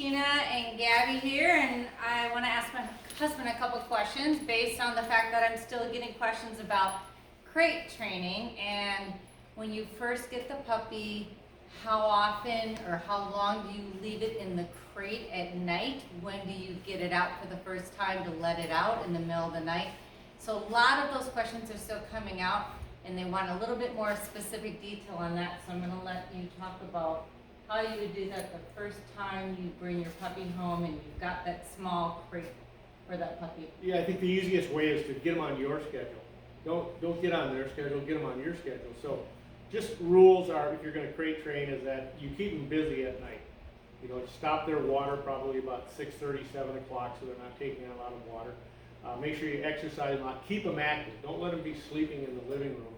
Tina and Gabby here, and I want to ask my husband a couple questions based on the fact that I'm still getting questions about crate training. And when you first get the puppy, how often or how long do you leave it in the crate at night? When do you get it out for the first time to let it out in the middle of the night? So a lot of those questions are still coming out, and they want a little bit more specific detail on that. So I'm going to let you talk about how you would do that the first time you bring your puppy home and you've got that small crate for that puppy. Yeah, I think the easiest way is to get them on your schedule. Don't get on their schedule, get them on your schedule. So just rules are, if you're going to crate train, is that you keep them busy at night. You know, stop their water probably about 6:30, 7 o'clock so they're not taking a lot of water. Make sure you exercise a lot. Keep them active. Don't let them be sleeping in the living room,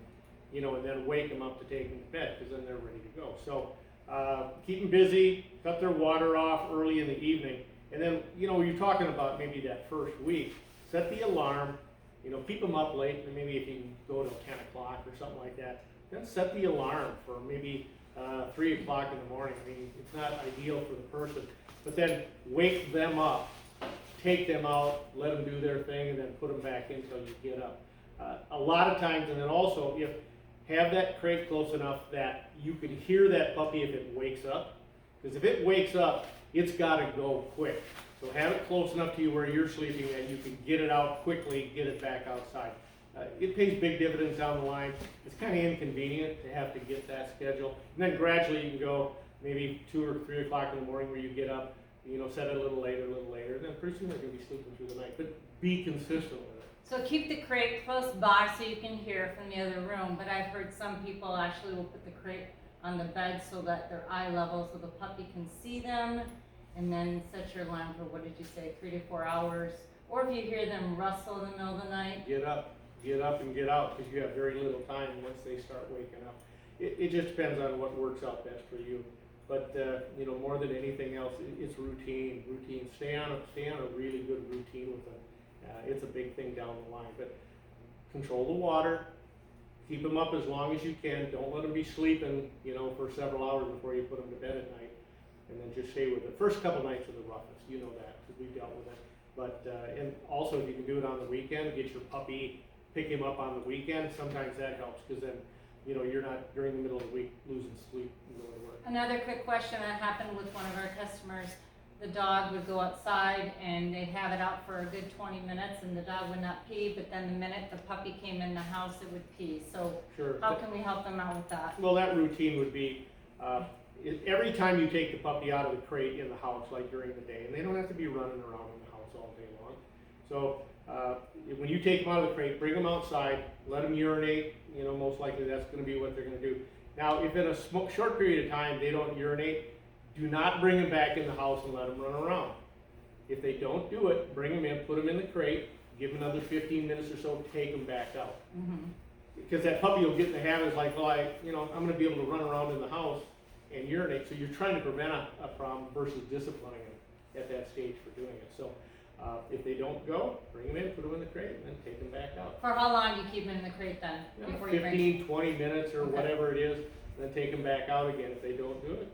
you know, and then wake them up to take them to bed, because then they're ready to go. So keep them busy, cut their water off early in the evening, and then, you know, you're talking about maybe that first week, set the alarm, you know, keep them up late, and maybe if you can go till 10 o'clock or something like that, then set the alarm for maybe 3 o'clock in the morning. I mean, it's not ideal for the person, but then wake them up, take them out, let them do their thing, and then put them back in until you get up. A lot of times, and then also, if have that crate close enough that you can hear that puppy if it wakes up. Because if it wakes up, it's got to go quick. So have it close enough to you where you're sleeping that you can get it out quickly, get it back outside. It pays big dividends down the line. It's kind of inconvenient to have to get that schedule. And then gradually you can go maybe 2 or 3 o'clock in the morning where you get up, you know, set it a little later, and then pretty soon they're going to be sleeping through the night. But be consistent with it. So keep the crate close by so you can hear from the other room, but I've heard some people actually will put the crate on the bed so that they're eye level so the puppy can see them, and then set your alarm for, what did you say, 3 to 4 hours? Or if you hear them rustle in the middle of the night, get up and get out, because you have very little time once they start waking up. It just depends on what works out best for you. But you know, more than anything else, it's routine. Stay on a really good routine with them. It's a big thing down the line. But control the water, keep them up as long as you can. Don't let them be sleeping, you know, for several hours before you put them to bed at night. And then just stay with it. First couple nights are the roughest, you know that, because we've dealt with it. But and also, if you can do it on the weekend, get your puppy, pick him up on the weekend. Sometimes that helps, because then, you know, you're not during the middle of the week losing sleep and going to work. Another quick question that happened with one of our customers. The dog would go outside and they'd have it out for a good 20 minutes and the dog would not pee, but then the minute the puppy came in the house, it would pee. So Sure. How can we help them out with that? Well, that routine would be every time you take the puppy out of the crate in the house, like during the day, and they don't have to be running around in the house all day long. So when you take them out of the crate, bring them outside, let them urinate. You know, most likely that's going to be what they're going to do. Now, if in a short period of time they don't urinate, do not bring them back in the house and let them run around. If they don't do it, bring them in, put them in the crate, give them another 15 minutes or so, take them back out. Mm-hmm. Because that puppy will get in the habit of like, well, I'm going to be able to run around in the house and urinate. So you're trying to prevent a problem versus disciplining them at that stage for doing it. So if they don't go, bring them in, put them in the crate, and then take them back out. For how long do you keep them in the crate then? Before 15, 20 minutes or whatever it is, then take them back out again. If they don't do it,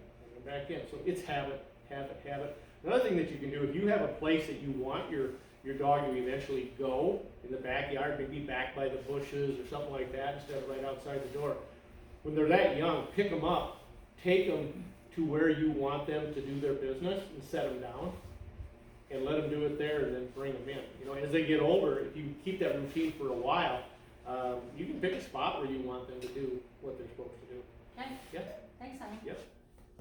bring them back in. So it's habit. Another thing that you can do, if you have a place that you want your dog to eventually go in the backyard, maybe back by the bushes or something like that instead of right outside the door. When they're that young, pick them up, take them to where you want them to do their business and set them down and let them do it there and then bring them in. You know, as they get older, if you keep that routine for a while, you can pick a spot where you want them to do what they're supposed to do. Okay. Yeah. Thanks, honey. Yep.